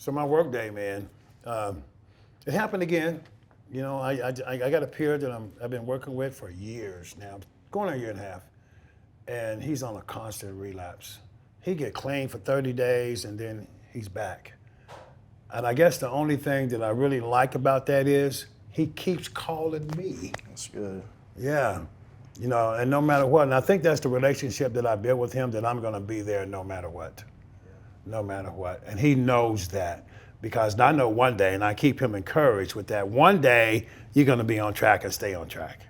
So my work day, man, it happened again. You know, I got a peer that I've been working with for years now, going on a year and a half, and he's on a constant relapse. He get clean for 30 days and then he's back. And I guess the only thing that I really like about that is he keeps calling me. That's good. Yeah. You know, and no matter what, and I think that's the relationship that I built with him, that I'm gonna be there no matter what. No matter what. And he knows that, because I know one day, and I keep him encouraged with that, one day you're gonna be on track and stay on track.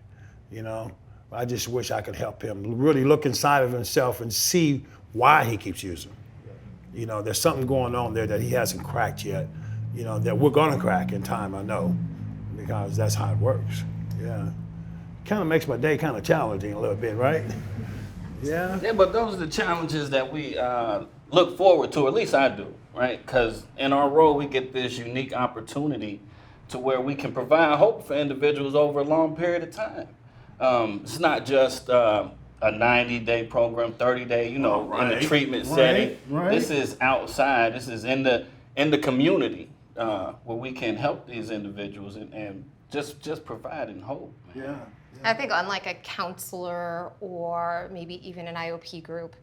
You know? I just wish I could help him really look inside of himself and see why he keeps using. You know, there's something going on there that he hasn't cracked yet, you know, that we're gonna crack in time, I know, because that's how it works. Yeah. Kind of makes my day kind of challenging a little bit, right? Yeah. Yeah, but those are the challenges that we look forward to, at least I do, right? Because in our role, we get this unique opportunity to where we can provide hope for individuals over a long period of time. It's not just a 90-day program, 30-day, in the treatment setting. Right. This is outside. This is in the community where we can help these individuals and just providing hope. Yeah. I think unlike a counselor or maybe even an IOP group,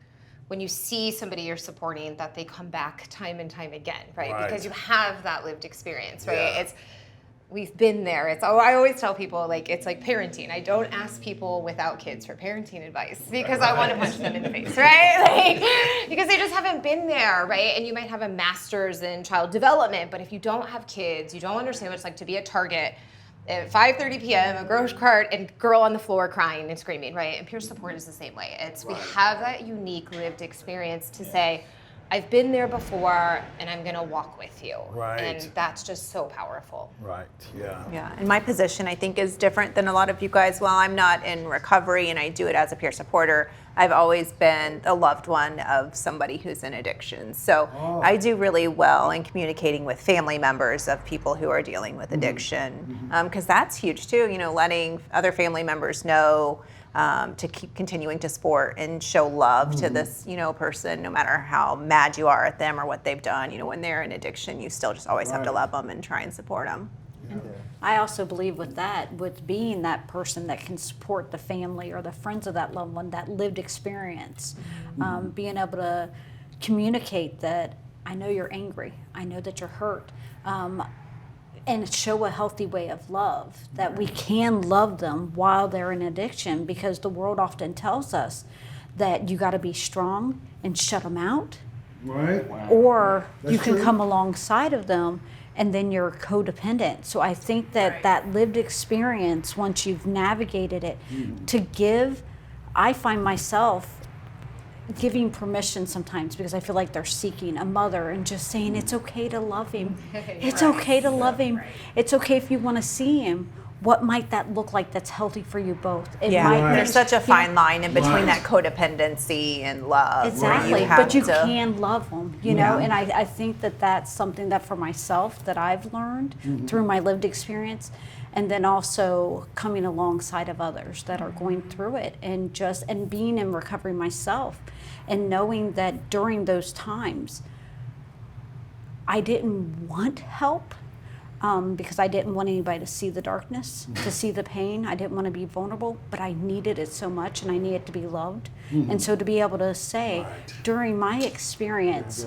when you see somebody you're supporting, that they come back time and time again, right? Because you have that lived experience, right? Yeah. We've been there. I always tell people, like, it's like parenting. I don't ask people without kids for parenting advice because I want to punch them in the face, right? Like, because they just haven't been there, right? And you might have a master's in child development, but if you don't have kids, you don't understand what it's like to be at Target at 5:30 p.m., a grocery cart, and girl on the floor crying and screaming, right? And peer support is the same way. We have that unique lived experience to say, I've been there before, and I'm gonna walk with you. Right. And that's just so powerful. Right, yeah. Yeah, and my position I think is different than a lot of you guys. While I'm not in recovery and I do it as a peer supporter, I've always been the loved one of somebody who's in addiction. So I do really well in communicating with family members of people who are dealing with addiction, because that's huge too, letting other family members know to keep continuing to support and show love to this, person, no matter how mad you are at them or what they've done. When they're in addiction, you still just always have to love them and try and support them. I also believe with being that person that can support the family or the friends of that loved one, that lived experience, being able to communicate that I know you're angry, I know that you're hurt, and show a healthy way of love, that we can love them while they're in addiction, because the world often tells us that you got to be strong and shut them out, Right. or you can true. come alongside of them and then you're codependent. So I think that that lived experience, once you've navigated it, to give, I find myself giving permission sometimes because I feel like they're seeking a mother and just saying it's okay to love him. It's okay to love him. It's okay if you want to see him. What might that look like that's healthy for you both? It might There's such a fine line in between Right. that codependency and love. where Exactly, have but you to- can love them, and I think that that's something that for myself that I've learned through my lived experience, and then also coming alongside of others that are going through it, and being in recovery myself, and knowing that during those times, I didn't want help. Because I didn't want anybody to see the darkness, to see the pain. I didn't want to be vulnerable, but I needed it so much, and I needed to be loved. And so to be able to say, during my experience,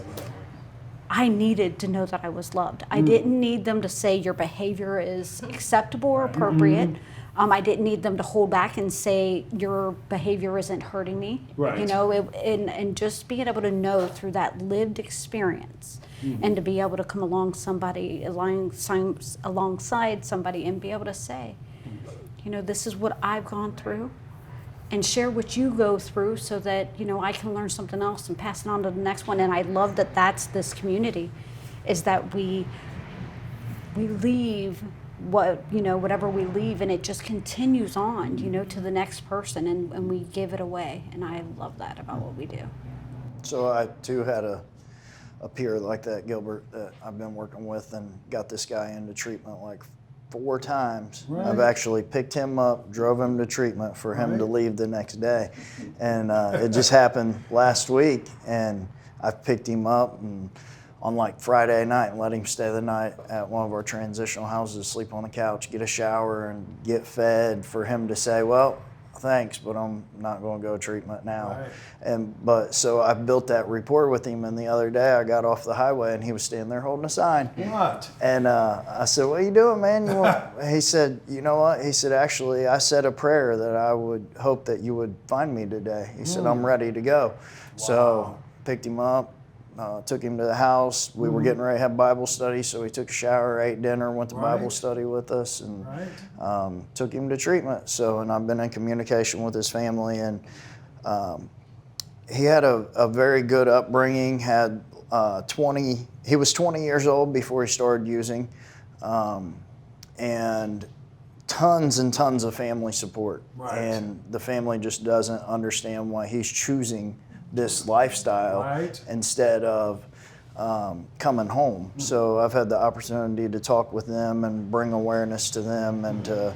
I needed to know that I was loved. I didn't need them to say your behavior is acceptable or appropriate. I didn't need them to hold back and say your behavior isn't hurting me. Right. And just being able to know through that lived experience, and to be able to come alongside somebody and be able to say, this is what I've gone through, and share what you go through so that, I can learn something else and pass it on to the next one. And I love that that's this community, is that we leave whatever we leave, and it just continues on, to the next person, and we give it away. And I love that about what we do. So I too had a peer like that, Gilbert, that I've been working with, and got this guy into treatment like 4 times. Right. I've actually picked him up, drove him to treatment for him to leave the next day. And it just happened last week, and I picked him up and on like Friday night and let him stay the night at one of our transitional houses, sleep on the couch, get a shower, and get fed, for him to say, well, thanks, but I'm not going to go to treatment now. Right. So I built that rapport with him, and the other day I got off the highway and he was standing there holding a sign. What? And I said, what are you doing, man? He said, you know what? He said, actually, I said a prayer that I would hope that you would find me today. He said, I'm ready to go. So picked him up, took him to the house. We were getting ready to have Bible study, so he took a shower, ate dinner, went to Bible Right. study with us, and Right. took him to treatment. And I've been in communication with his family, and he had a very good upbringing. He was 20 years old before he started using, and tons and tons of family support. Right. And the family just doesn't understand why he's choosing this lifestyle Right. instead of coming home. So I've had the opportunity to talk with them and bring awareness to them, and to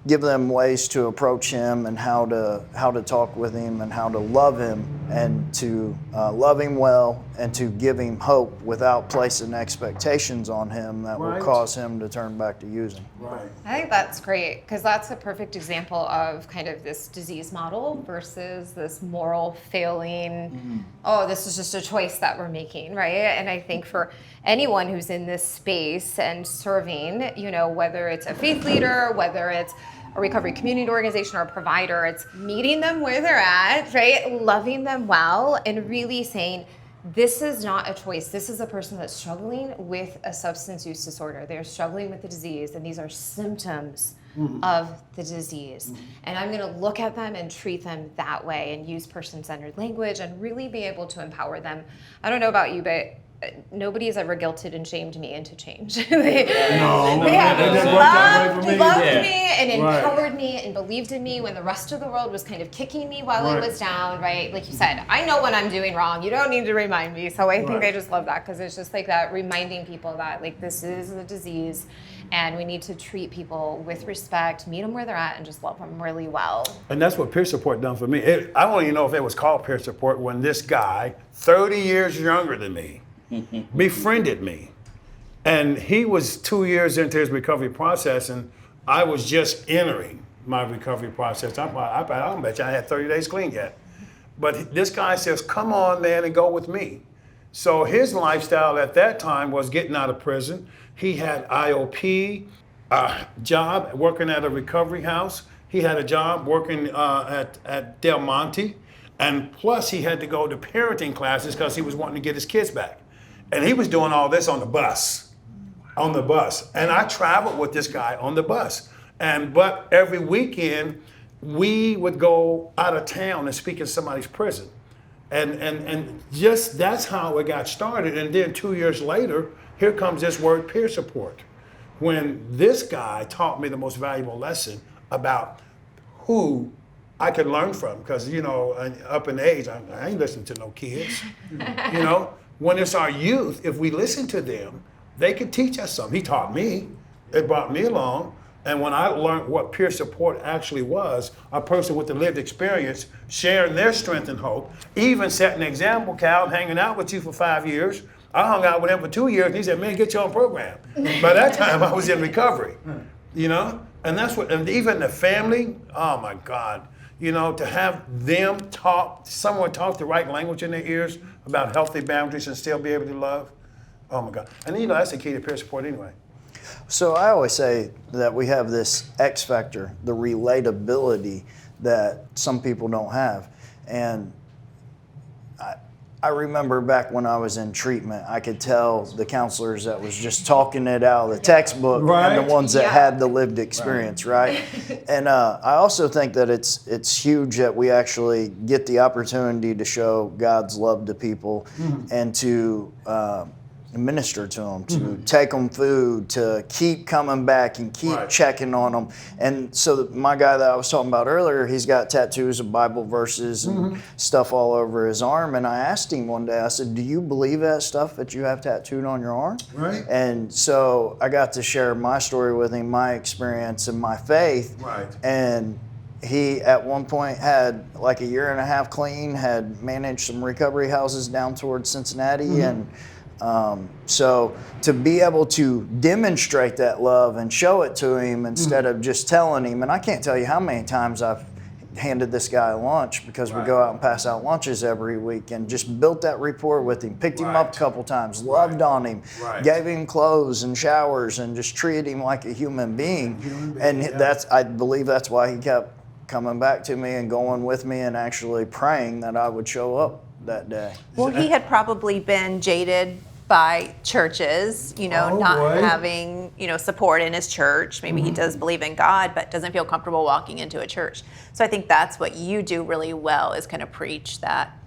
give them ways to approach him, and how to talk with him, and how to love him, and to love him well, and to give him hope without placing expectations on him that Right. will cause him to turn back to using. Right. I think that's great, because that's a perfect example of kind of this disease model versus this moral failing, oh, this is just a choice that we're making, right? And I think for anyone who's in this space and serving, whether it's a faith leader, whether it's a recovery community organization or a provider, it's meeting them where they're at, right? Loving them well, and really saying, this is not a choice. This is a person that's struggling with a substance use disorder. They're struggling with the disease, and these are symptoms of the disease. And I'm going to look at them and treat them that way, and use person-centered language, and really be able to empower them. I don't know about you, but nobody has ever guilted and shamed me into change. They have It didn't work that way loved for me. me and Right. empowered me and believed in me when the rest of the world was kind of kicking me while I Right. was down, right? Like you said, I know when I'm doing wrong. You don't need to remind me. So I think Right. I just love that, because it's just like that, reminding people that like this is a disease, and we need to treat people with respect, meet them where they're at, and just love them really well. And that's what peer support done for me. I don't even know if it was called peer support when this guy, 30 years younger than me, befriended me. And he was 2 years into his recovery process, and I was just entering my recovery process. I don't bet you I had 30 days clean yet. But this guy says, come on, man, and go with me. So his lifestyle at that time was getting out of prison. He had IOP, a job working at a recovery house. He had a job working at Del Monte. And plus he had to go to parenting classes because he was wanting to get his kids back. And he was doing all this on the bus. And I traveled with this guy on the bus. But every weekend, we would go out of town and speak in somebody's prison. And just that's how it got started. And then 2 years later, here comes this word peer support. When this guy taught me the most valuable lesson about who I could learn from. Because, up in age, I ain't listening to no kids. When it's our youth, if we listen to them, they could teach us something. He taught me. It brought me along. And when I learned what peer support actually was, a person with a lived experience sharing their strength and hope, even setting an example, Cal, hanging out with you for 5 years. I hung out with him for 2 years, and he said, man, get your own program. By that time, I was in recovery, And that's what, and even the family, oh my God, to have them someone talk the right language in their ears about healthy boundaries and still be able to love. Oh my God. And that's the key to peer support anyway. So I always say that we have this X factor, the relatability that some people don't have. And I remember back when I was in treatment, I could tell the counselors that was just talking it out of the textbook and Right. the ones that Yeah. had the lived experience, right? And I also think that it's huge that we actually get the opportunity to show God's love to people and to minister to them, to take them food, to keep coming back and keep Right. checking on them. And so my guy that I was talking about earlier, he's got tattoos of Bible verses and stuff all over his arm. And I asked him one day, I said, do you believe that stuff that you have tattooed on your arm? Right. And so I got to share my story with him, my experience and my faith. Right. And he at one point had like a year and a half clean, had managed some recovery houses down towards Cincinnati. And so to be able to demonstrate that love and show it to him instead of just telling him, and I can't tell you how many times I've handed this guy lunch because we go out and pass out lunches every week, and just built that rapport with him, picked him up a couple times, loved on him, gave him clothes and showers, and just treated him like a human being. I believe that's why he kept coming back to me and going with me and actually praying that I would show up that day. Well, he had probably been jaded by churches, not having, support in his church. Maybe he does believe in God, but doesn't feel comfortable walking into a church. So I think that's what you do really well, is kind of preach that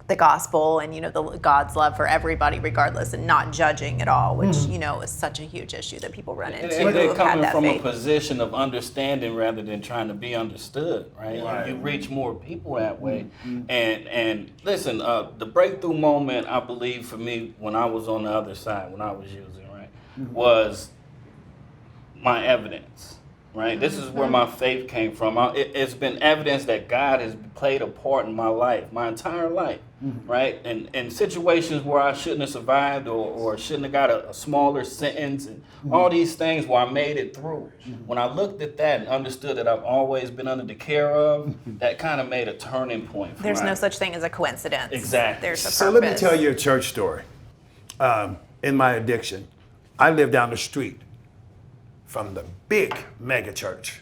the gospel and, the God's love for everybody regardless, and not judging at all, which, is such a huge issue that people run into. And they're who have had coming that from faith. a position of understanding rather than trying to be understood, right? You reach more people that way. And listen, the breakthrough moment, I believe, for me, when I was on the other side, when I was using, was my evidence. Right, this is where my faith came from. It's been evidence that God has played a part in my life, my entire life, right? And in situations where I shouldn't have survived or shouldn't have got a smaller sentence, and all these things where I made it through. When I looked at that and understood that I've always been under the care of, that kind of made a turning point for There's my no such thing as a coincidence. Exactly. There's a So purpose. let me tell you a church story. In my addiction, I lived down the street from the big mega church.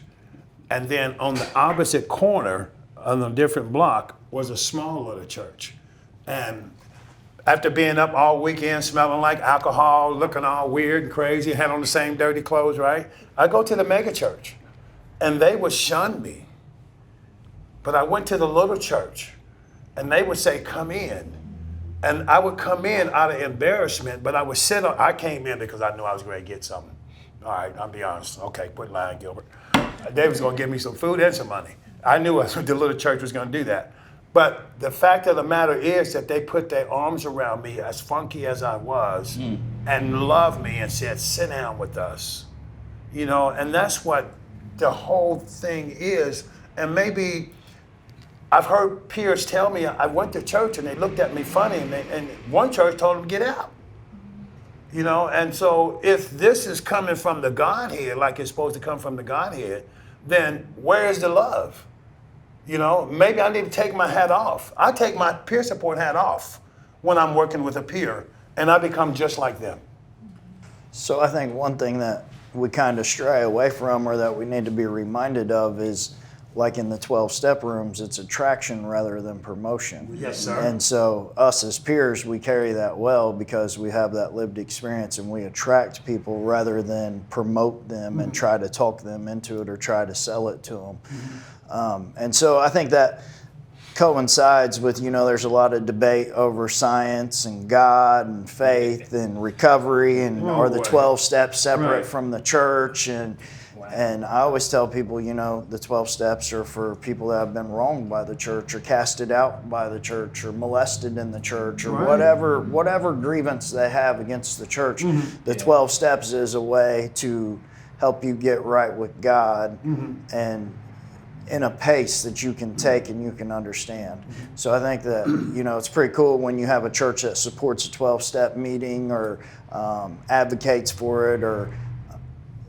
And then on the opposite corner, on a different block, was a small little church. And after being up all weekend, smelling like alcohol, looking all weird and crazy, had on the same dirty clothes, right? I go to the mega church, and they would shun me. But I went to the little church, and they would say, come in. And I would come in out of embarrassment, but I would I came in because I knew I was going to get something. All right, I'll be honest. Okay, quit lying, Gilbert. They was going to give me some food and some money. I knew the little church was going to do that. But the fact of the matter is that they put their arms around me, as funky as I was, and loved me and said, sit down with us. And that's what the whole thing is. And maybe I've heard peers tell me, I went to church and they looked at me funny, and one church told them to get out. And so if this is coming from the Godhead, like it's supposed to come from the Godhead, then where is the love? Maybe I need to take my hat off. I take my peer support hat off when I'm working with a peer, and I become just like them. So I think one thing that we kind of stray away from, or that we need to be reminded of, is like in the 12-step rooms, it's attraction rather than promotion. Yes, sir. And so us as peers, we carry that well because we have that lived experience, and we attract people rather than promote them and try to talk them into it or try to sell it to them. And so I think that coincides with, there's a lot of debate over science and God and faith and recovery, and are the 12 steps separate from the church. And I always tell people, the 12 steps are for people that have been wronged by the church, or casted out by the church, or molested in the church, or whatever grievance they have against the church. The 12 steps is a way to help you get right with God, and in a pace that you can take and you can understand. So I think that, it's pretty cool when you have a church that supports a 12-step meeting, or advocates for it, or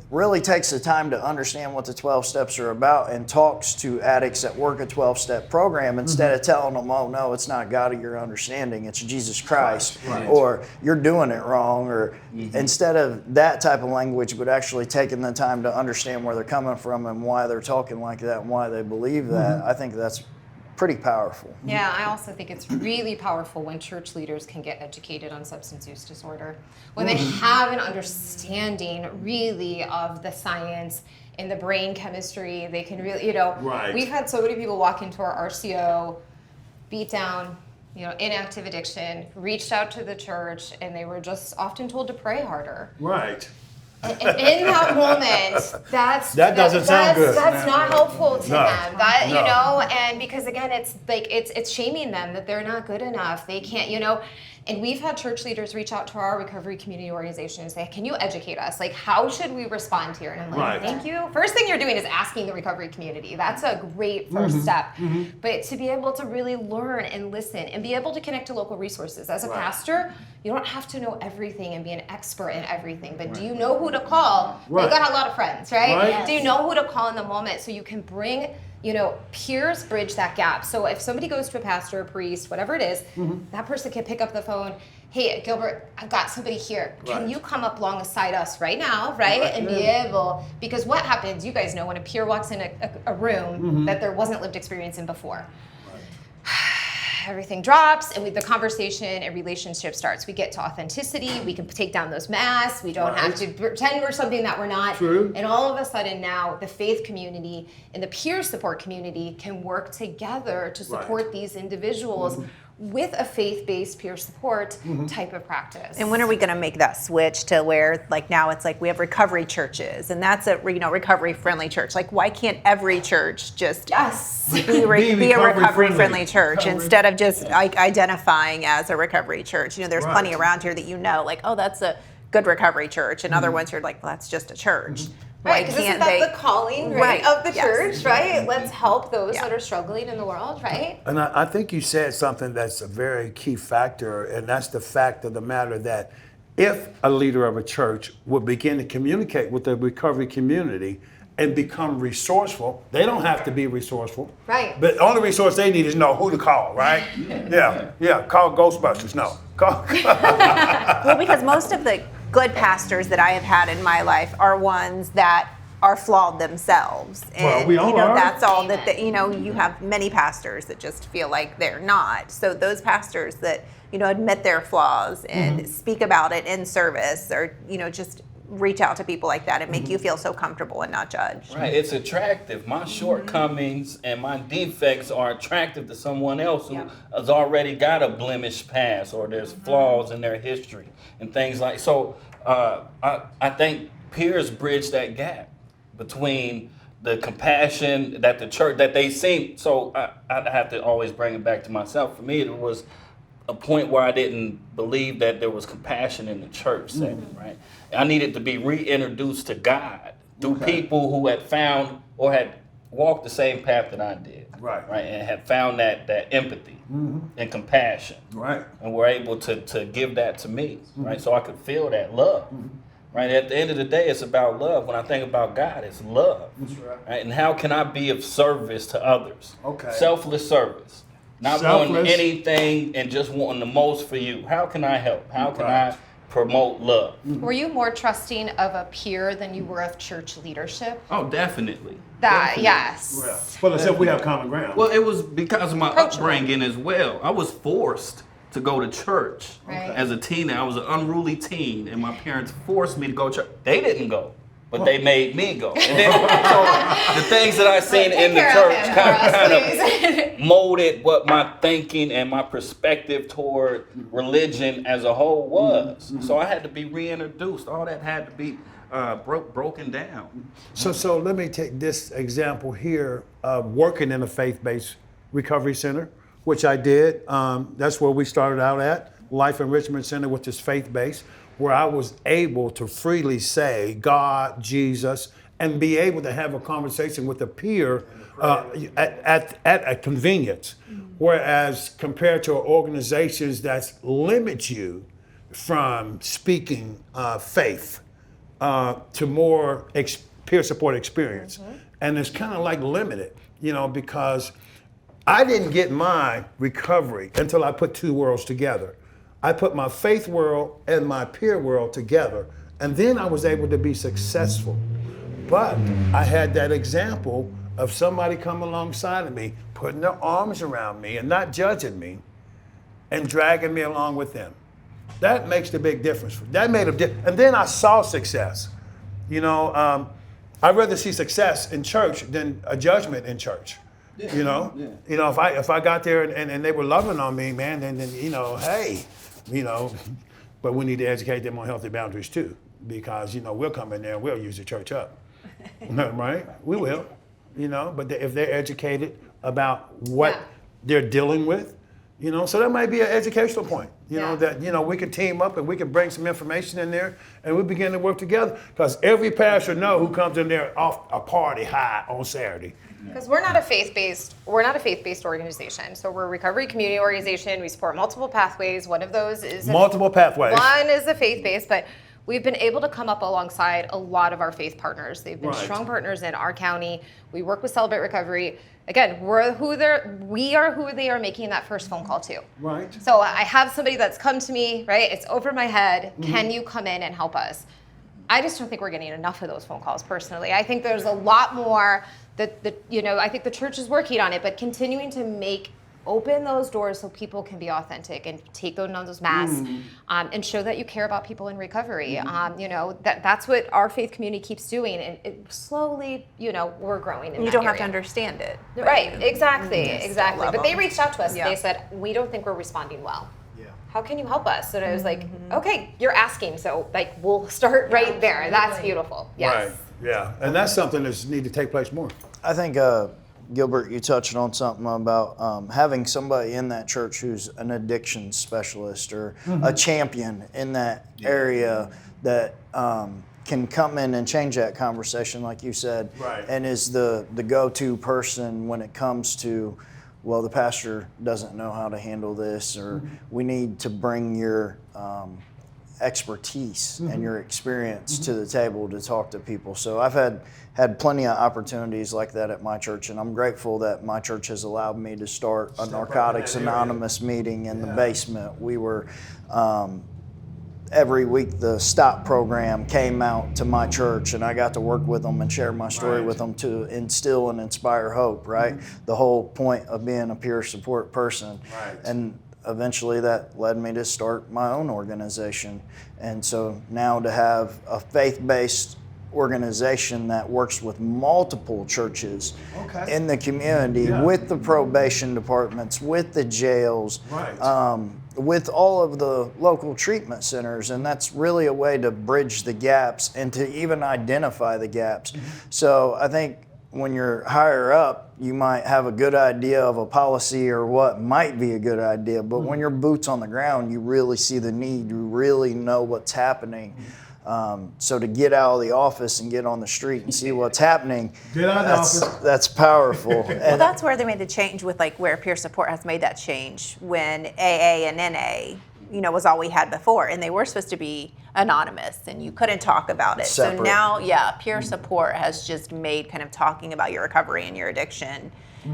really takes the time to understand what the 12 steps are about, and talks to addicts that work a 12-step program instead of telling them, oh no, it's not God of your understanding, it's Jesus Christ, or you're doing it wrong, or instead of that type of language, but actually taking the time to understand where they're coming from and why they're talking like that and why they believe that. I think that's pretty powerful. Yeah, I also think it's really powerful when church leaders can get educated on substance use disorder. When they have an understanding really of the science and the brain chemistry, they can really, we've had so many people walk into our RCO, beat down, inactive addiction, reached out to the church, and they were just often told to pray harder. Right. And in that moment, That doesn't sound good. That's not helpful to No. them. No. And because again, it's like it's shaming them that they're not good enough. They can't, And we've had church leaders reach out to our recovery community organization and say, can you educate us? Like, how should we respond here? And I'm like, Right. thank you. First thing you're doing is asking the recovery community. That's a great first step. But to be able to really learn and listen and be able to connect to local resources. As a pastor, you don't have to know everything and be an expert in everything, but do you know who to call? Right. You got a lot of friends, right? Right. Do you know who to call in the moment so you can bring, peers bridge that gap. So if somebody goes to a pastor, a priest, whatever it is, that person can pick up the phone. Hey, Gilbert, I've got somebody here. Can Right. you come up alongside us right now, right? And be able, because what happens, you guys know, when a peer walks in a room that there wasn't lived experience in before, everything drops and the conversation and relationship starts. We get to authenticity. We can take down those masks. We don't have to pretend we're something that we're not. True. And all of a sudden now the faith community and the peer support community can work together to support these individuals with a faith-based peer support type of practice. And when are we going to make that switch to where, like, now it's like we have recovery churches, and that's a recovery-friendly church? Like, why can't every church just be a recovery-friendly church instead of just like identifying as a recovery church? There's plenty around here that like, oh, that's a good recovery church, and other ones you're like, well, that's just a church. Right, because isn't that the calling, Right, of the yes. church, right? Let's help those that are struggling in the world, right? And I think you said something that's a very key factor, and that's the fact of the matter that if a leader of a church would begin to communicate with the recovery community and become resourceful, they don't have to be resourceful. Right. But the only resource they need is know who to call, right? Yeah. Call Ghostbusters. No. Call. Well, because most of the good pastors that I have had in my life are ones that are flawed themselves. Well, And we all are. that's all Amen. that you have many pastors that just feel like they're not. So those pastors that, admit their flaws and speak about it in service, or, just reach out to people like that and make you feel so comfortable and not judged. Right, it's attractive. My shortcomings and my defects are attractive to someone else who has already got a blemished past, or there's flaws in their history and things like. So I think peers bridge that gap between the compassion that the church that they seem. So I have to always bring it back to myself. For me, it was a point where I didn't believe that there was compassion in the church setting, right? I needed to be reintroduced to God through people who had found or had walked the same path that I did, Right. and had found that empathy and compassion, Right. and were able to give that to me, right? So I could feel that love, right? At the end of the day, it's about love. When I think about God, it's love, right? And how can I be of service to others? Okay. Selfless service. Not Selfless. wanting anything and just wanting the most for you. How can I help? How can I promote love? Were you more trusting of a peer than you were of church leadership? Oh, definitely. Yes. Well, except we have common ground. Well, it was because of my Approachable. upbringing as well. I was forced to go to church Right. as a teen. I was an unruly teen, and my parents forced me to go to church. They didn't go, but they made me go. And then, so the things that I seen Take in the care of church him for us, kind please. of molded what my thinking and my perspective toward religion as a whole was. So I had to be reintroduced. All that had to be broken down. So let me take this example here of working in a faith-based recovery center, which I did. That's where we started out at, Life Enrichment Center, which is faith-based, where I was able to freely say God, Jesus, and be able to have a conversation with a peer at a convenience. Whereas compared to organizations that limit you from speaking faith to more peer support experience. And it's kind of like limited, because I didn't get my recovery until I put two worlds together. I put my faith world and my peer world together, and then I was able to be successful. But I had that example of somebody coming alongside of me, putting their arms around me and not judging me and dragging me along with them. That makes the big difference. That made a difference. And then I saw success. I'd rather see success in church than a judgment in church. If I got there and they were loving on me, man, then hey, but we need to educate them on healthy boundaries too, because we'll come in there and we'll use the church up, right? We will, but if they're educated about what they're dealing with, You know, so that might be an educational point. You know, Yeah. that, you know, we can team up and we can bring some information in there and we begin to work together. Because every pastor know who comes in there off a party high on Saturday. Because we're not a faith-based organization. So we're a recovery community organization. We support multiple pathways. One of those is Multiple pathways. One is a faith-based, but we've been able to come up alongside a lot of our faith partners. They've been Right. strong partners in our county. We work with Celebrate Recovery. Again, we are who they are making that first phone call to. Right. So I have somebody that's come to me, right? It's over my head. Mm-hmm. Can you come in and help us? I just don't think we're getting enough of those phone calls personally. I think there's a lot more that I think the church is working on it, but continuing to open those doors so people can be authentic and take those masks and show that you care about people in recovery. That's what our faith community keeps doing, and it slowly, we're growing. In You that don't have to area. understand it. but Right, you- exactly. But level. they reached out to us. Yeah. They said, we don't think we're responding well. Yeah. How can you help us? And I was like, okay, you're asking, so we'll start right there. That's beautiful. Yes. Right. Yeah. And that's something that's need to take place more. I think, Gilbert, you touched on something about having somebody in that church who's an addiction specialist or a champion in that area that can come in and change that conversation, like you said, Right. and is the go-to person when it comes to, well, the pastor doesn't know how to handle this, or we need to bring your expertise and your experience to the table to talk to people. So I've had plenty of opportunities like that at my church, and I'm grateful that my church has allowed me to start a Narcotics that area. Anonymous meeting in the basement. We were every week the STOP program came out to my church, and I got to work with them and share my story Right. with them to instill and inspire hope, right? The whole point of being a peer support person. Right. And eventually that led me to start my own organization. And so now to have a faith-based organization that works with multiple churches Okay. in the community, Yeah. with the probation departments, with the jails, Right. with all of the local treatment centers, and that's really a way to bridge the gaps and to even identify the gaps. So I think when you're higher up, you might have a good idea of a policy or what might be a good idea, but when you're boots on the ground, you really see the need, you really know what's happening. So to get out of the office and get on the street and see what's happening, Get out of the office. that's powerful. Well, And that's where they made the change with where peer support has made that change when AA and NA, was all we had before, and they were supposed to be anonymous and you couldn't talk about it. Separate. So now, peer support has just made kind of talking about your recovery and your addiction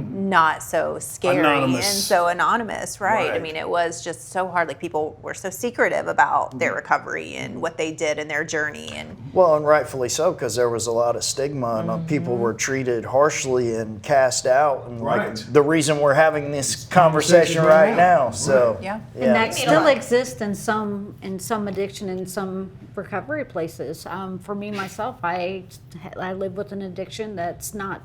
not so scary Anonymous. and so anonymous, right? I Right. mean, it was just so hard. Like people were so secretive about their recovery and what they did in their journey, and well, and rightfully so, because there was a lot of stigma and people were treated harshly and cast out. And Right. like the reason we're having this conversation right now. So Yeah. And that a still lot. exists in some addiction in some recovery places. For me myself, I live with an addiction that's not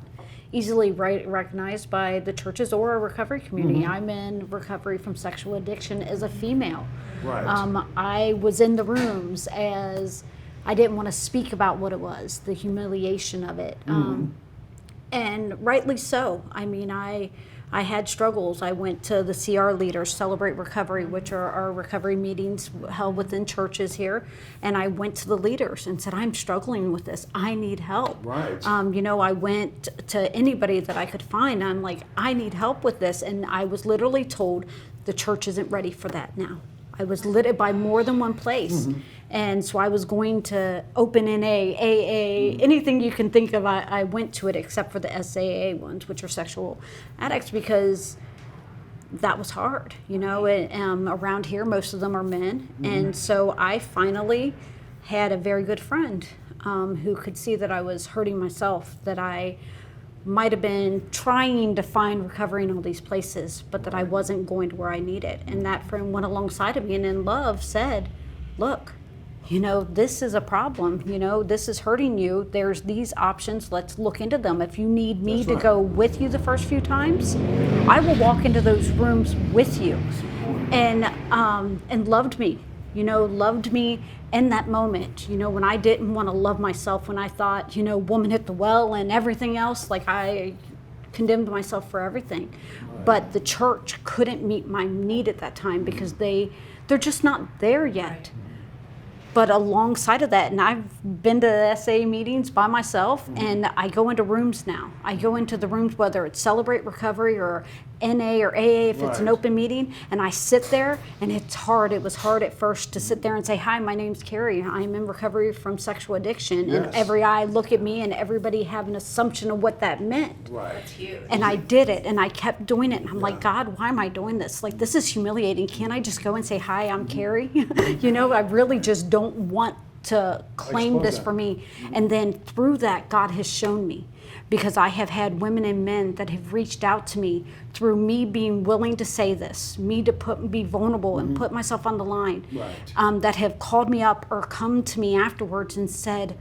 easily recognized by the churches or a recovery community. I'm in recovery from sexual addiction as a female. Right. I was in the rooms as I didn't want to speak about what it was, the humiliation of it. And rightly so. I mean, I had struggles. I went to the CR Leaders Celebrate Recovery, which are our recovery meetings held within churches here, and I went to the leaders and said, I'm struggling with this. I need help. Right. I went to anybody that I could find. I'm like, I need help with this. And I was literally told the church isn't ready for that now. I was lit by more than one place. And so I was going to open NA, AA, anything you can think of, I went to it except for the SAA ones, which are sexual addicts, because that was hard, and, around here, most of them are men. And so I finally had a very good friend who could see that I was hurting myself, that I might have been trying to find recovery in all these places, but that I wasn't going to where I needed. And that friend went alongside of me and in love said, look, this is a problem, this is hurting you. There's these options, let's look into them. If you need me to go with you the first few times, I will walk into those rooms with you. And loved me, loved me in that moment, when I didn't want to love myself, when I thought, woman at the well and everything else, like I condemned myself for everything. But the church couldn't meet my need at that time because they're just not there yet. But alongside of that, and I've been to the SA meetings by myself, and I go into rooms now. I go into the rooms, whether it's Celebrate Recovery or NA or AA, if it's an open meeting, and I sit there, and it's hard. It was hard at first to sit there and say, hi, my name's Carrie. I'm in recovery from sexual addiction. And every eye look at me, and everybody have an assumption of what that meant. Right. And I did it, and I kept doing it. And I'm like, God, why am I doing this? Like, this is humiliating. Can't I just go and say, hi, I'm Carrie? You know, I really just don't want to claim this for me. And then through that, God has shown me. Because I have had women and men that have reached out to me through me being willing to say this, me to be vulnerable and put myself on the line, that have called me up or come to me afterwards and said,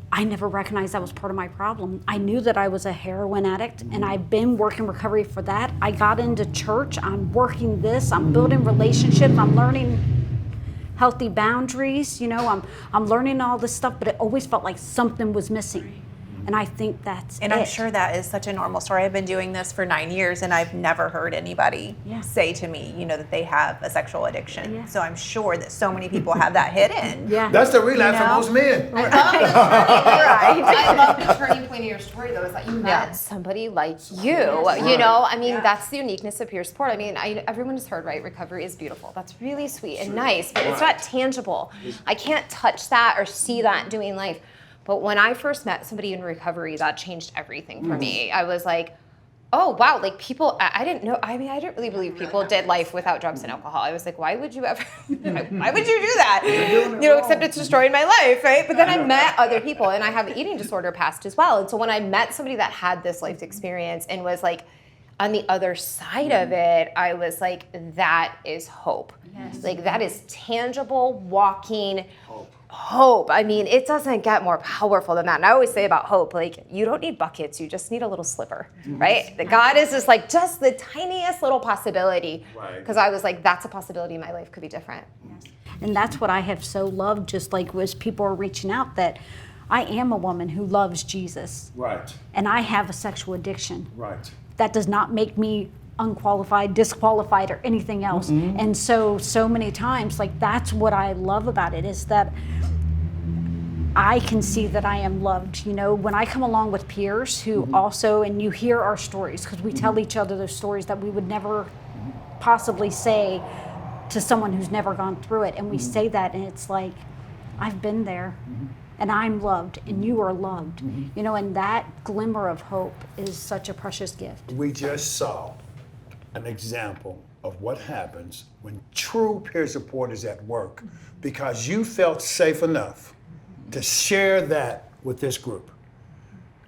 I never recognized that was part of my problem. I knew that I was a heroin addict, and I've been working recovery for that. I got into church, I'm working this, I'm building relationships, I'm learning healthy boundaries, you know, I'm learning all this stuff, but it always felt like something was missing. And I think that's And I'm sure that is such a normal story. I've been doing this for 9 years, and I've never heard anybody say to me, you know, that they have a sexual addiction. So I'm sure that so many people have that hidden. That's the relapse for most men. I love the turning point of your story, though, is that you met somebody like you. You know, I mean, that's the uniqueness of peer support. I mean, everyone has heard, right? Recovery is beautiful. That's really sweet and nice, but it's not tangible. I can't touch that or see that doing life. But when I first met somebody in recovery, that changed everything for me. I was like, oh, wow, like people, I didn't know, I mean, I didn't really believe people did life without drugs and alcohol. I was like, why would you ever, why would you do that? You know, except it's destroying my life, right? But then I met other people, and I have an eating disorder past as well. And so when I met somebody that had this life experience and was like, on the other side of it, I was like, that is hope. Like, that is tangible, walking hope. I mean, it doesn't get more powerful than that. And I always say about hope, like, you don't need buckets, you just need a little sliver, right? That God is just like, just the tiniest little possibility. Because I was like, that's a possibility my life could be different. And that's what I have so loved, just like as people are reaching out, that I am a woman who loves Jesus. Right. And I have a sexual addiction. Right. That does not make me unqualified, disqualified, or anything else. And so many times, like, that's what I love about it, is that I can see that I am loved. You know, when I come along with peers who also, and you hear our stories, because we tell each other those stories that we would never possibly say to someone who's never gone through it. And we say that, and it's like, I've been there. And I'm loved, and you are loved. You know, and that glimmer of hope is such a precious gift. We just saw an example of what happens when true peer support is at work, because you felt safe enough to share that with this group.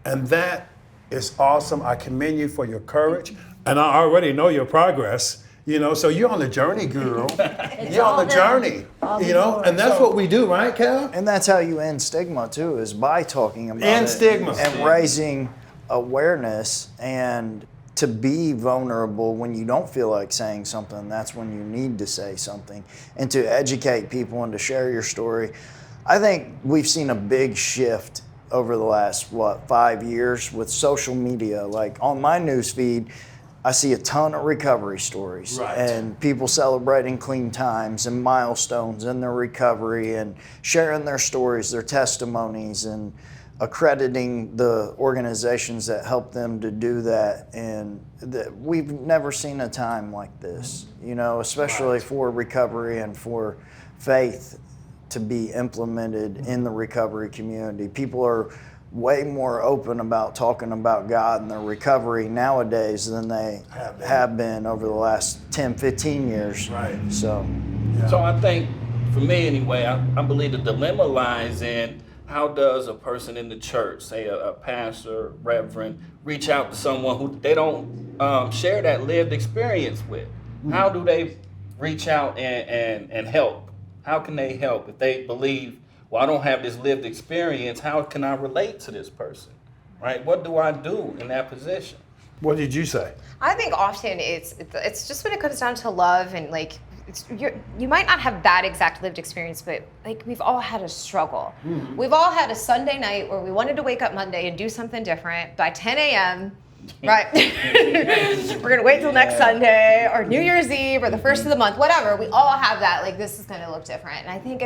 And that is awesome. I commend you for your courage, and I already know your progress. You know, so you're on the journey, girl. You're on the journey, you know, and that's what we do, right, Cal? And that's how you end stigma too, is by talking about End it stigma. and raising awareness. And to be vulnerable when you don't feel like saying something, that's when you need to say something. And to educate people and to share your story. I think we've seen a big shift over the last, 5 years with social media. Like on my news feed, I see a ton of recovery stories and people celebrating clean times and milestones in their recovery and sharing their stories, their testimonies, and accrediting the organizations that help them to do that. And we've never seen a time like this, you know, especially for recovery and for faith to be implemented in the recovery community. People are way more open about talking about God and their recovery nowadays than they have been over the last 10, 15 years. So I think, for me anyway, I believe the dilemma lies in how does a person in the church, say a pastor, reverend, reach out to someone who they don't share that lived experience with? How do they reach out and help? How can they help if they believe, well, I don't have this lived experience, how can I relate to this person, right? What do I do in that position? What did you say? I think often it's just when it comes down to love and like, you might not have that exact lived experience, but like we've all had a struggle. We've all had a Sunday night where we wanted to wake up Monday and do something different. By 10 a.m., right? We're gonna wait till next Sunday or New Year's Eve or the first of the month, whatever. We all have that. Like, this is gonna look different. And I think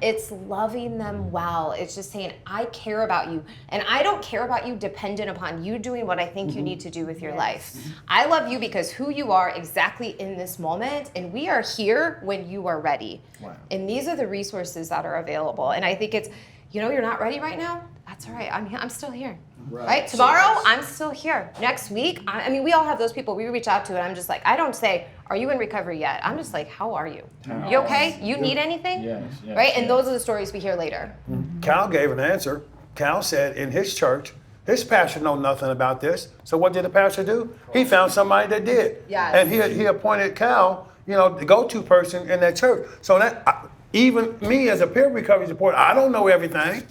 it's loving them well. It's just saying, I care about you. And I don't care about you dependent upon you doing what I think you need to do with your life. I love you because who you are exactly in this moment. And we are here when you are ready. Wow. And these are the resources that are available. And I think it's, you're not ready right now? That's all right. I'm still here. Right? Tomorrow, I'm still here. Next week, I mean, we all have those people we reach out to, and I'm just like, I don't say, are you in recovery yet? I'm just like, how are you? You okay? You need anything? Yes, Right? And those are the stories we hear later. Cal gave an answer. Cal said in his church, his pastor know nothing about this. So what did the pastor do? He found somebody that did. Yes. And he appointed Cal, the go-to person in that church. So that even me as a peer recovery supporter, I don't know everything.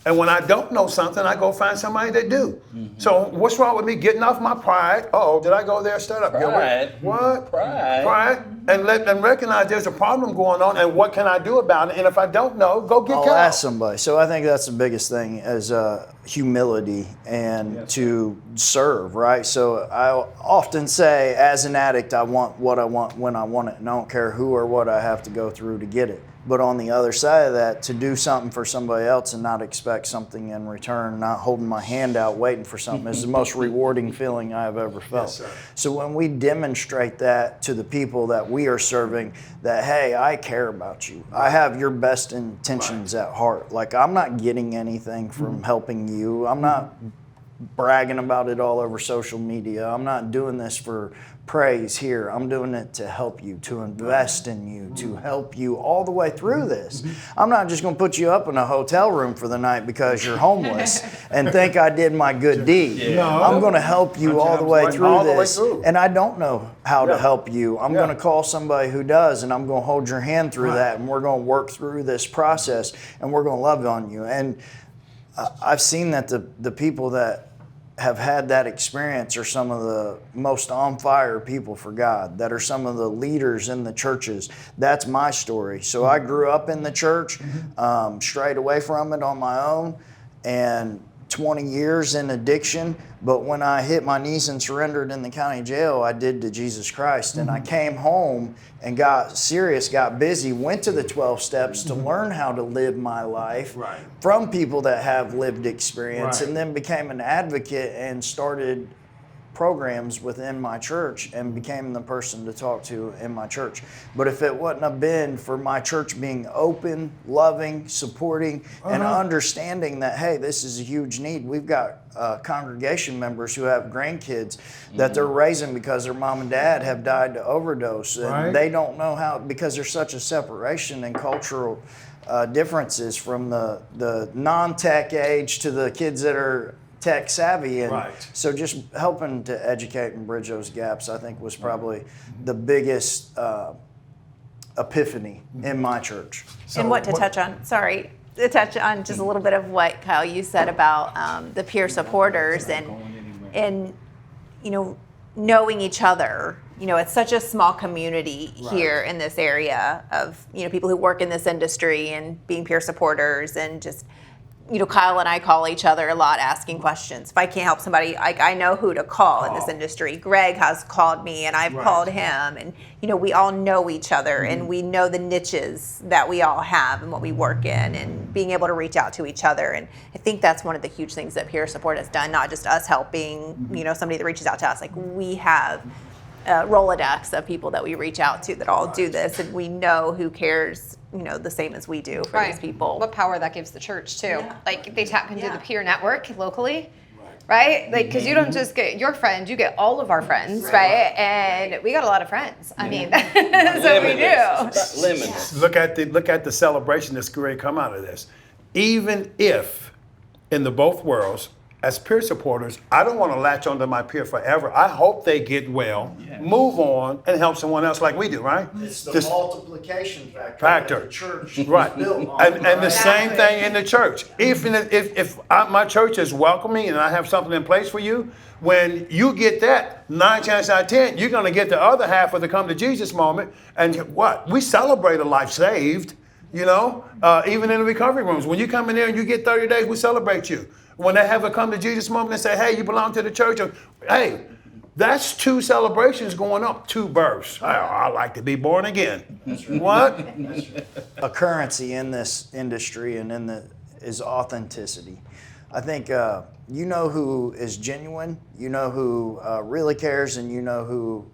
And when I don't know something, I go find somebody that do. So what's wrong with me getting off my pride? Uh-oh, did I go there? Shut up. Pride. What? Pride. And let them recognize there's a problem going on and what can I do about it? And if I don't know, go get I'll Cal. ask somebody. So I think that's the biggest thing is humility and to serve, right? So I often say, as an addict, I want what I want when I want it, and I don't care who or what I have to go through to get it. But on the other side of that, to do something for somebody else and not expect something in return, not holding my hand out waiting for something, is the most rewarding feeling I've ever felt. Yes, sir. So when we demonstrate that to the people that we are serving, that, hey, I care about you. I have your best intentions at heart. Like, I'm not getting anything from helping you. I'm not bragging about it all over social media. I'm not doing this for praise here. I'm doing it to help you, to invest in you, to help you all the way through this. I'm not just going to put you up in a hotel room for the night because you're homeless and think I did my good deed. No. I'm going to help you all the way through All the way this. through. And I don't know how to Yeah. help you. I'm Yeah. going to call somebody who does, and I'm going to hold your hand through that, and we're going to work through this process, and we're going to love on you. And I've seen that the people that have had that experience are some of the most on fire people for God, that are some of the leaders in the churches. That's my story. So I grew up in the church, strayed away from it on my own, and 20 years in addiction. But when I hit my knees and surrendered in the county jail, I did to Jesus Christ. And I came home and got serious, got busy, went to the 12 steps to learn how to live my life Right. from people that have lived experience, Right. and then became an advocate and started programs within my church and became the person to talk to in my church. But if it wouldn't have been for my church being open, loving, supporting, and understanding that, hey, this is a huge need. We've got congregation members who have grandkids that they're raising because their mom and dad have died to overdose, and Right. they don't know how, because there's such a separation in cultural differences from the non-tech age to the kids that are tech savvy. And Right. so just helping to educate and bridge those gaps, I think, was probably the biggest epiphany in my church. And what to touch on, sorry, to touch on just a little bit of what, Kyle, you said about the peer supporters and knowing each other. It's such a small community here in this area of, people who work in this industry and being peer supporters, and just, Kyle and I call each other a lot asking questions. If I can't help somebody, I know who to call in this industry. Greg has called me and I've called him, and we all know each other and we know the niches that we all have and what we work in, and being able to reach out to each other. And I think that's one of the huge things that peer support has done, not just us helping, somebody that reaches out to us. Like, we have a Rolodex of people that we reach out to that all do this, and we know who cares, the same as we do for these people. What power that gives the church too. Yeah. Like, they tap into Yeah. the peer network locally, right? Like, because you don't just get your friends, you get all of our friends, right? And we got a lot of friends. I mean, that's what we do. Limitless. Look at the celebration that's going to come out of this. Even if in the both worlds, as peer supporters, I don't want to latch onto my peer forever. I hope they get well, move on, and help someone else like we do, right? It's the Just- multiplication Factor. that the church Right. is built on. And the same thing in the church. Even if my church is welcoming and I have something in place for you, when you get that, 9 times out of 10, you're going to get the other half of the come to Jesus moment. And what? We celebrate a life saved. Even in the recovery rooms. When you come in there and you get 30 days, we celebrate you. When they have a come to Jesus moment and say, hey, you belong to the church. Hey, that's 2 celebrations going up, 2 births. I like to be born again. That's right. What? That's right. A currency in this industry and is authenticity. I think you know who is genuine, you know who really cares, and you know who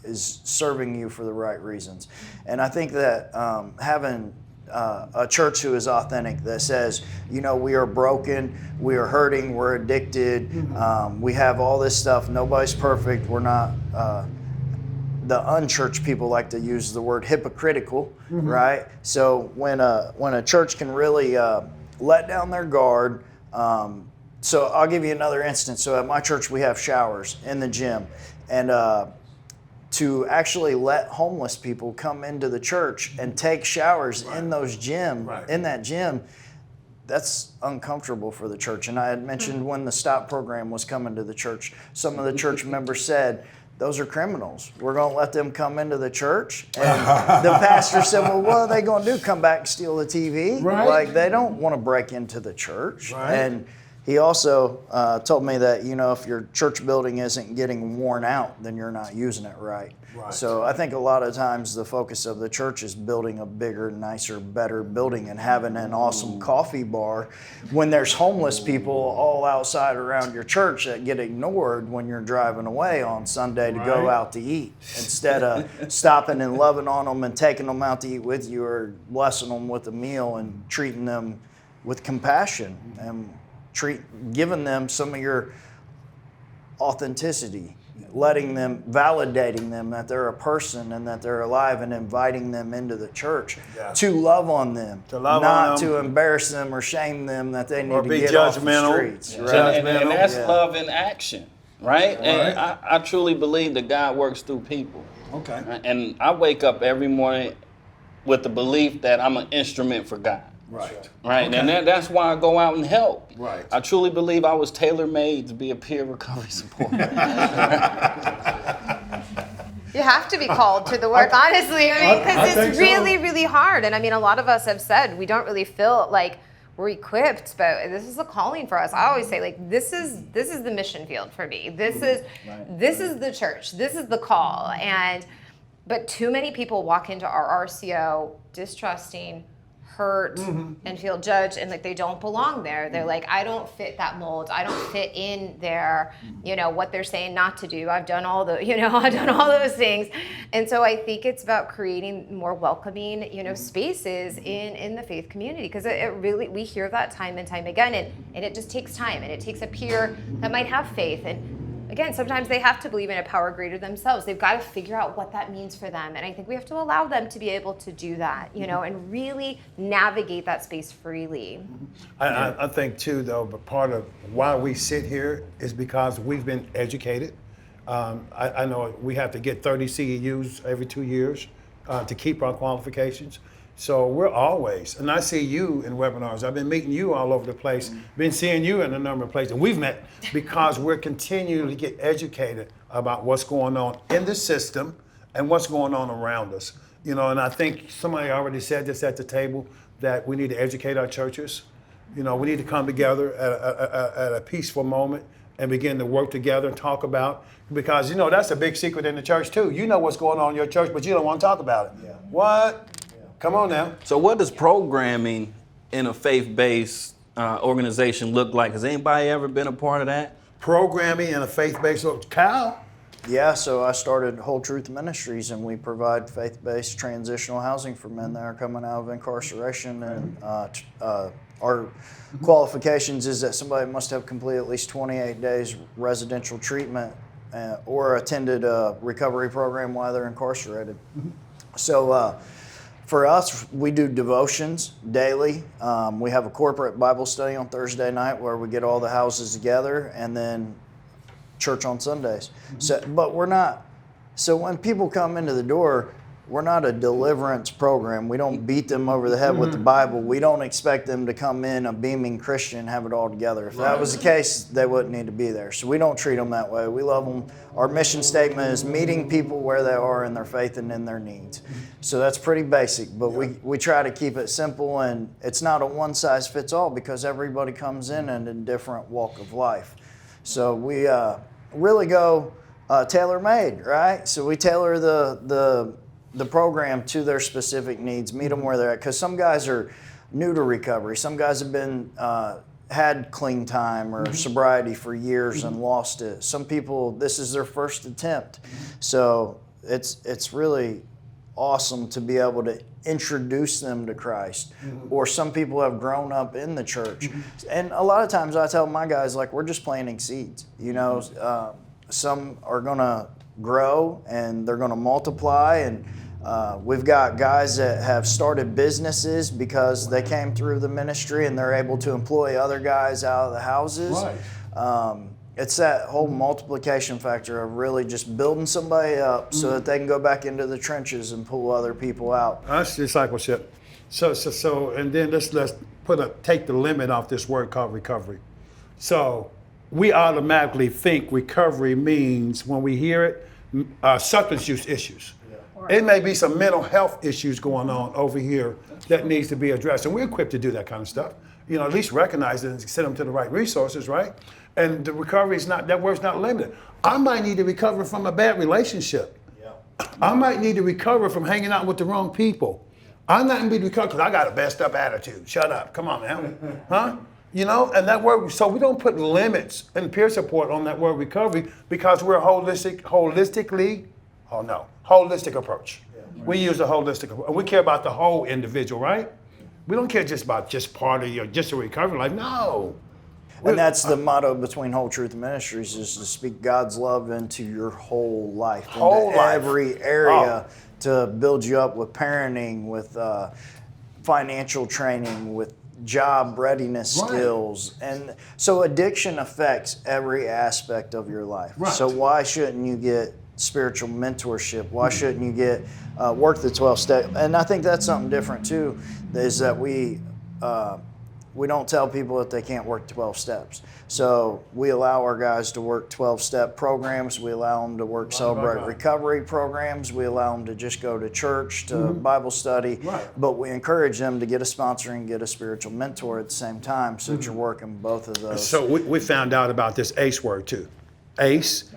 is serving you for the right reasons. And I think that having a church who is authentic, that says, we are broken, we are hurting, we're addicted, we have all this stuff, nobody's perfect, we're not, the unchurched people like to use the word hypocritical, right? So when a church can really let down their guard, so I'll give you another instance. So at my church, we have showers in the gym, and to actually let homeless people come into the church and take showers in those in that gym, that's uncomfortable for the church. And I had mentioned when the STOP program was coming to the church, some of the church members said, those are criminals. We're going to let them come into the church. And the pastor said, well, what are they going to do? Come back and steal the TV? Right. Like, they don't want to break into the church. Right. And he also told me that, if your church building isn't getting worn out, then you're not using it right. Right. So I think a lot of times the focus of the church is building a bigger, nicer, better building and having an awesome coffee bar when there's homeless people all outside around your church that get ignored when you're driving away on Sunday to go out to eat. Instead of stopping and loving on them and taking them out to eat with you, or blessing them with a meal and treating them with compassion and giving them some of your authenticity, validating them that they're a person and that they're alive, and inviting them into the church to love on them, not to embarrass them or shame them that they need to get off the streets. Right? And that's love in action, right? And I truly believe that God works through people. Okay. Right? And I wake up every morning with the belief that I'm an instrument for God. Right. Right. Okay. And that's why I go out and help. Right. I truly believe I was tailor-made to be a peer recovery supporter. You have to be called to the work, honestly, because it's really, really hard. And I mean, a lot of us have said we don't really feel like we're equipped, but this is a calling for us. I always say, like, this is the mission field for me. This is the church. This is the call. But too many people walk into our RCO distrusting, hurt, and feel judged, and like they don't belong there. They're like, I don't fit that mold. I don't fit in there. What they're saying not to do. I've done all those things. And so I think it's about creating more welcoming, spaces in the faith community, because it really, we hear that time and time again, and it just takes time, and it takes a peer that might have faith. And again, sometimes they have to believe in a power greater themselves. They've got to figure out what that means for them. And I think we have to allow them to be able to do that, and really navigate that space freely. I think too, though, but part of why we sit here is because we've been educated. I know we have to get 30 CEUs every 2 years to keep our qualifications. So we're always, and I see you in webinars. I've been meeting you all over the place, been seeing you in a number of places. And we've met because we're continuing to get educated about what's going on in the system and what's going on around us. And I think somebody already said this at the table, that we need to educate our churches. We need to come together at a peaceful moment and begin to work together and talk about, because that's a big secret in the church too. You know what's going on in your church, but you don't want to talk about it. Yeah. What? Come on now. So what does programming in a faith-based organization look like? Has anybody ever been a part of that? Programming in a faith-based, Kyle? Yeah, so I started Whole Truth Ministries, and we provide faith-based transitional housing for men that are coming out of incarceration. And our qualifications is that somebody must have completed at least 28 days residential treatment or attended a recovery program while they're incarcerated. So for us, we do devotions daily. We have a corporate Bible study on Thursday night where we get all the houses together, and then church on Sundays. So, but we're not. So when people come into the door, we're not a deliverance program. We don't beat them over the head with the Bible. We don't expect them to come in a beaming Christian and have it all together. If that was the case, they wouldn't need to be there. So we don't treat them that way. We love them. Our mission statement is meeting people where they are in their faith and in their needs. So that's pretty basic, but we try to keep it simple, and it's not a one size fits all because everybody comes in a different walk of life. So we really go tailor-made, right? So we tailor the program to their specific needs, meet them where they're at. Because some guys are new to recovery. Some guys have been had clean time or sobriety for years and lost it. Some people, this is their first attempt. So it's really awesome to be able to introduce them to Christ. Or some people have grown up in the church. And a lot of times I tell my guys, like, we're just planting seeds. You know, some are going to grow and they're going to multiply, and we've got guys that have started businesses because they came through the ministry and they're able to employ other guys out of the houses. Right. It's that whole multiplication factor of really just building somebody up so that they can go back into the trenches and pull other people out. That's discipleship. So, and then let's take the limit off this word called recovery. So we automatically think recovery means, when we hear it, substance use issues. It may be some mental health issues going on over here that needs to be addressed, and we're equipped to do that kind of stuff. You know, at least recognize it and send them to the right resources, right? And the recovery is not, that word's not limited. I might need to recover from a bad relationship. I might need to recover from hanging out with the wrong people. I'm not going to be recovered because I got a messed up attitude. Shut up. Come on, man. Huh? You know, and that word, so we don't put limits and peer support on that word recovery because we're holistic approach. We use a holistic approach. We care about the whole individual, right? We don't care just about just part of your, just a recovery life. No. And that's the motto between Whole Truth Ministries, is to speak God's love into your whole life, every area, to build you up with parenting, with financial training, with job readiness skills. And so addiction affects every aspect of your life. Right. So why shouldn't you get spiritual mentorship? Why shouldn't you get work the 12 step? And I think that's something different too, is that we don't tell people that they can't work 12 steps. So we allow our guys to work 12-step programs. We allow them to work Celebrate Recovery programs. We allow them to just go to church, to Bible study. Right. But we encourage them to get a sponsor and get a spiritual mentor at the same time, so that you're working both of those. So we found out about this ACE word too. ACE,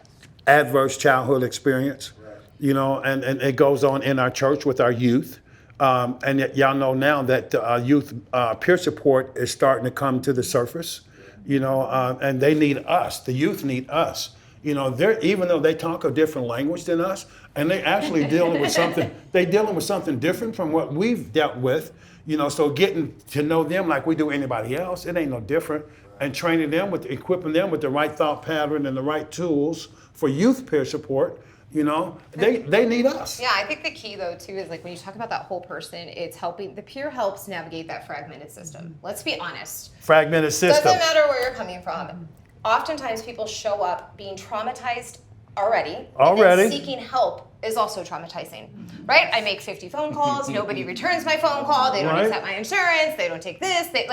adverse childhood experience. You know, and it goes on in our church with our youth. And yet y'all know now that youth peer support is starting to come to the surface, you know, and they need us. The youth need us. You know, even though they talk a different language than us, and they actually dealing with something different from what we've dealt with, you know, so getting to know them like we do anybody else, it ain't no different. And training them, equipping them with the right thought pattern and the right tools for youth peer support. You know, they need us. Yeah, I think the key though too is, like, when you talk about that whole person, it's helping, the peer helps navigate that fragmented system. Let's be honest. Fragmented system. Doesn't matter where you're coming from. Oftentimes people show up being traumatized already. And then seeking help is also traumatizing, right? I make 50 phone calls, nobody returns my phone call, they don't accept my insurance, they don't take this, they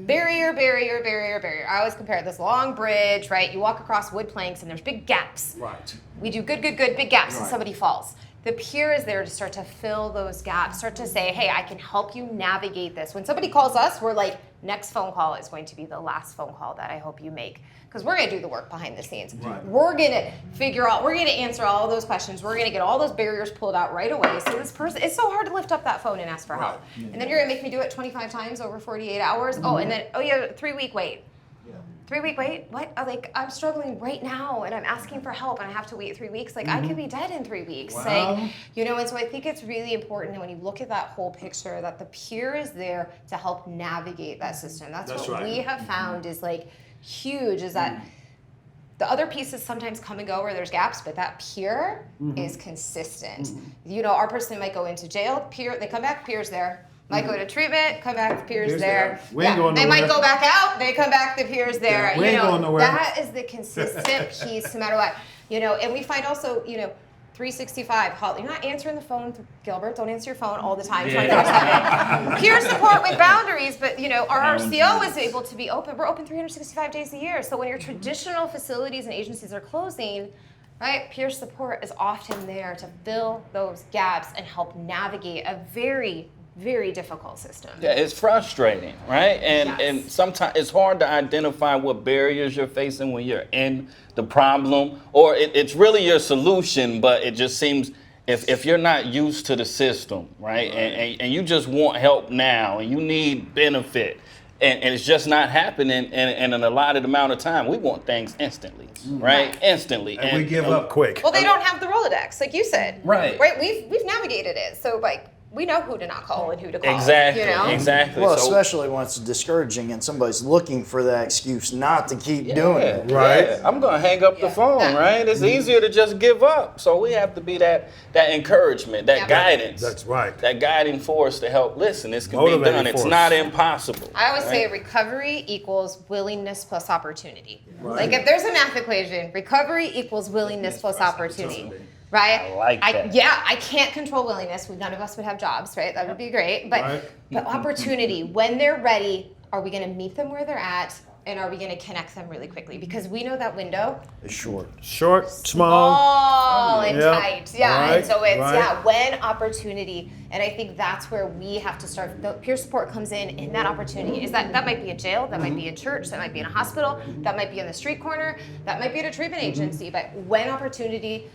barrier. I always compare it, this long bridge, right? You walk across wood planks and there's big gaps. Right. We do good, big gaps, and somebody falls. The peer is there to start to fill those gaps, start to say, hey, I can help you navigate this. When somebody calls us, we're like, next phone call is going to be the last phone call that I hope you make. Because we're gonna do the work behind the scenes. Right. We're gonna we're gonna answer all of those questions. We're gonna get all those barriers pulled out right away. So this person, it's so hard to lift up that phone and ask for help. Mm-hmm. And then you're gonna make me do it 25 times over 48 hours. Mm-hmm. Oh, and then, 3-week wait. 3-week wait? What? I'm struggling right now and I'm asking for help and I have to wait 3 weeks. I could be dead in 3 weeks. Wow. You know, and so I think it's really important when you look at that whole picture that the peer is there to help navigate that system. That's what we have found is huge, is that the other pieces sometimes come and go where there's gaps, but that peer is consistent. You know, our person might go into jail, peer, they come back, peer's there. Might go to treatment, come back, the peer's there. We ain't going they nowhere. might go back out, they come back, the peer's there. We ain't going nowhere. That is the consistent piece no matter what. You know, and we find also, 365. You're not answering the phone, Gilbert. Don't answer your phone all the time, 24/7. Peer support with boundaries, but our RCO is able to be open. We're open 365 days a year. So when your traditional facilities and agencies are closing, right, peer support is often there to fill those gaps and help navigate a very, very difficult system. Yeah, it's frustrating, right? And Yes. and sometimes it's hard to identify what barriers you're facing when you're in the problem, or it's really your solution, but it just seems if you're not used to the system, right? And you just want help now and you need benefit, and it's just not happening in an allotted amount of time. We want things instantly, right? Instantly. And we give up quick. Well, they don't have the Rolodex, like you said. Right. Right. We've navigated it, so we know who to not call and who to call. Exactly. Exactly. Well, So- especially when it's discouraging and somebody's looking for that excuse not to keep doing it. Right. Yeah, I'm gonna hang up the Yeah. phone, Yeah. right? It's easier to just give up. So we have to be that encouragement, that Yeah. guidance. That's right. That guiding force to help. Listen, this can Motivating be done. It's force. not impossible. I always say right? recovery equals willingness plus opportunity. Like if there's a math equation, recovery equals willingness plus opportunity. Right? I like that. Yeah, I can't control willingness. None of us would have jobs, right? That would be great. But Right. but opportunity, when they're ready, are we going to meet them where they're at? And are we going to connect them really quickly? Because we know that window, It's short. Short, small. small and Yeah. tight. Yeah. Right, And so it's, right. when opportunity, and I think that's where we have to start. The peer support comes in that opportunity. Is that might be a jail, that might be a church, that might be in a hospital, that might be in the street corner, that might be at a treatment agency. But when opportunity,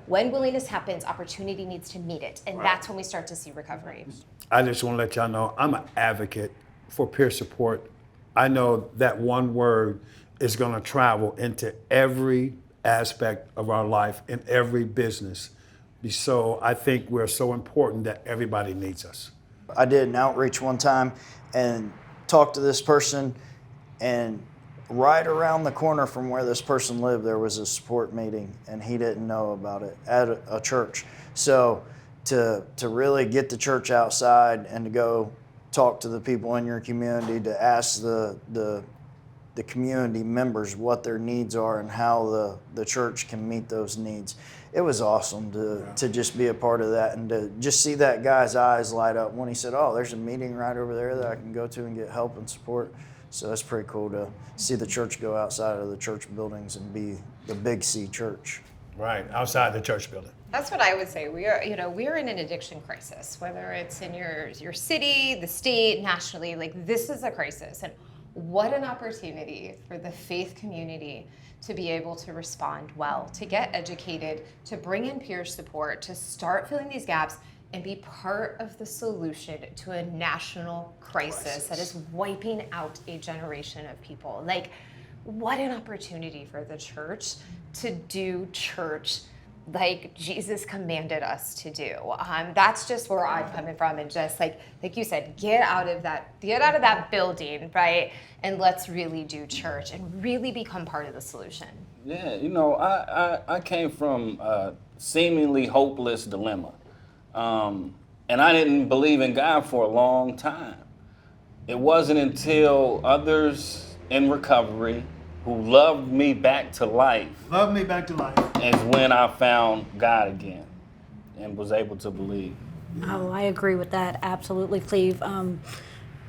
when willingness happens, opportunity needs to meet it. And that's when we start to see recovery. I just want to let y'all know I'm an advocate for peer support. I know that one word is going to travel into every aspect of our life in every business. So I think we're so important that everybody needs us. I did an outreach one time and talked to this person, and right around the corner from where this person lived, there was a support meeting, and he didn't know about it at a church. So to really get the church outside and to go talk to the people in your community, to ask the community members what their needs are and how the church can meet those needs. It was awesome to just be a part of that and to just see that guy's eyes light up when he said, oh, there's a meeting right over there that I can go to and get help and support. So that's pretty cool to see the church go outside of the church buildings and be the Big C church. Right, outside the church building. That's what I would say. We are in an addiction crisis, whether it's in your city, the state, nationally. Like, this is a crisis, and what an opportunity for the faith community to be able to respond well, to get educated, to bring in peer support, to start filling these gaps, and be part of the solution to a national crisis that is wiping out a generation of people. Like, what an opportunity for the church to do church like Jesus commanded us to do. That's just where I'm coming from, and just like you said, get out of that building, right? And let's really do church and really become part of the solution. Yeah, I came from a seemingly hopeless dilemma. And I didn't believe in God for a long time. It wasn't until others in recovery who loved me back to life Love me back to life. is when I found God again and was able to believe. Oh, I agree with that. Absolutely, Cleve.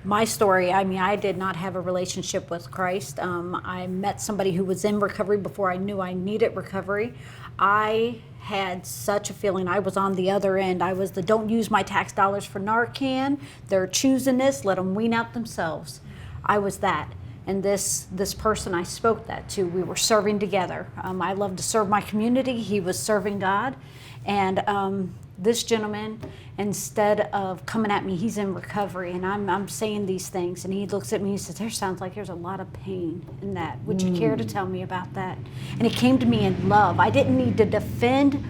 My story, I did not have a relationship with Christ. I met somebody who was in recovery before I knew I needed recovery. I had such a feeling I was on the other end. I was the don't use my tax dollars for Narcan. They're choosing this, let them wean out themselves. I was that. And this person I spoke that to, we were serving together. I love to serve my community. He was serving God. And this gentleman, instead of coming at me, he's in recovery, and I'm saying these things, and he looks at me and he says, there sounds like there's a lot of pain in that. Would you care to tell me about that? And he came to me in love. I didn't need to defend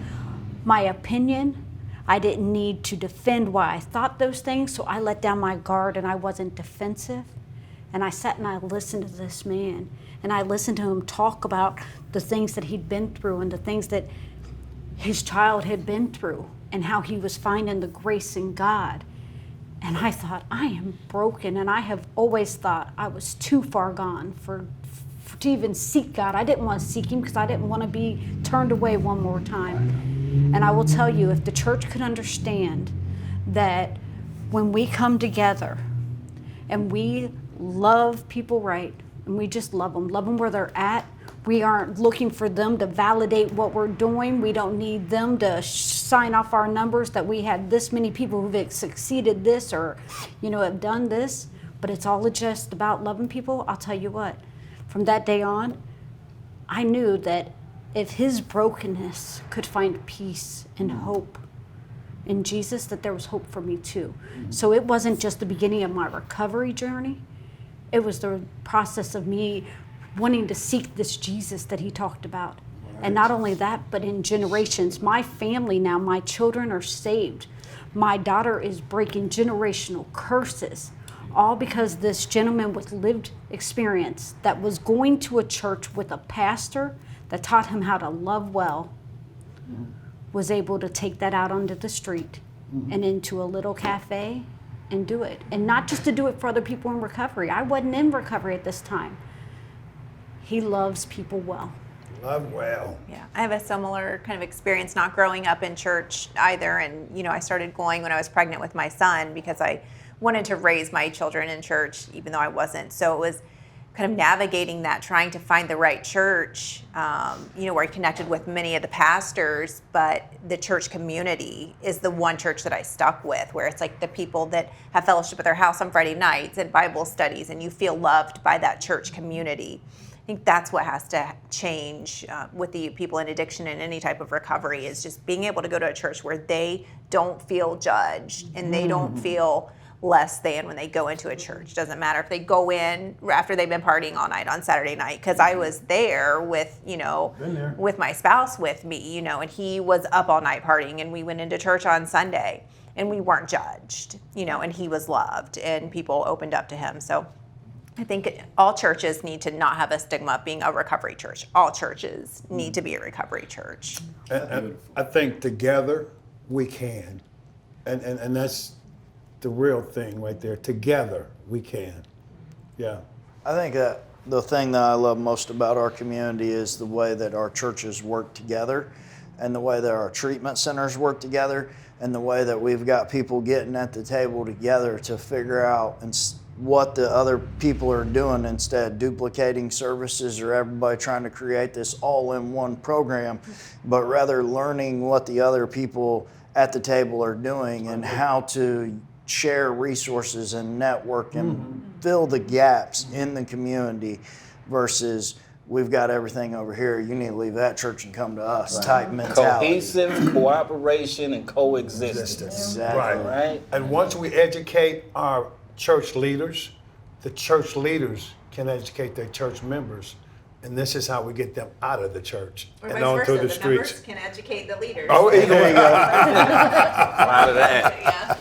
my opinion. I didn't need to defend why I thought those things, so I let down my guard and I wasn't defensive. And I sat and I listened to this man, and I listened to him talk about the things that he'd been through and the things that his child had been through and how he was finding the grace in God. And I thought, I am broken, and I have always thought I was too far gone to even seek God. I didn't want to seek him because I didn't want to be turned away one more time. And I will tell you, if the church could understand that when we come together and we love people right, and we just love them where they're at. We aren't looking for them to validate what we're doing. We don't need them to sign off our numbers that we had this many people who've succeeded this or, have done this. But it's all just about loving people. I'll tell you what, from that day on, I knew that if his brokenness could find peace and hope in Jesus, that there was hope for me too. So it wasn't just the beginning of my recovery journey. It was the process of me wanting to seek this Jesus that he talked about. Right. And not only that, but in generations. My family now, my children are saved. My daughter is breaking generational curses, all because this gentleman with lived experience that was going to a church with a pastor that taught him how to love well was able to take that out onto the street and into a little cafe and do it. And not just to do it for other people in recovery. I wasn't in recovery at this time. He loves people well. Love well. Yeah, I have a similar kind of experience, not growing up in church either. And, I started going when I was pregnant with my son because I wanted to raise my children in church, even though I wasn't. So it was kind of navigating that, trying to find the right church, where I connected with many of the pastors, but the church community is the one church that I stuck with, where it's like the people that have fellowship at their house on Friday nights and Bible studies, and you feel loved by that church community. I think that's what has to change with the people in addiction and any type of recovery, is just being able to go to a church where they don't feel judged and they don't feel less than when they go into a church. Doesn't matter if they go in after they've been partying all night on Saturday night, because I was there with, with my spouse with me, and he was up all night partying, and we went into church on Sunday and we weren't judged, and he was loved and people opened up to him. So I think all churches need to not have a stigma of being a recovery church. All churches need to be a recovery church. And I think together we can. And that's the real thing right there. Together we can. Yeah. I think that the thing that I love most about our community is the way that our churches work together, and the way that our treatment centers work together, and the way that we've got people getting at the table together to figure out what the other people are doing, instead of duplicating services or everybody trying to create this all-in-one program, but rather learning what the other people at the table are doing and how to share resources and network and fill the gaps in the community, versus we've got everything over here, you need to leave that church and come to us type mentality. Cohesive cooperation and coexistence. Exactly. Right? And once we educate our church leaders, the church leaders can educate their church members. And this is how we get them out of the church and onto the streets. Can educate the leaders. Oh, there you go. A lot of that. Yeah.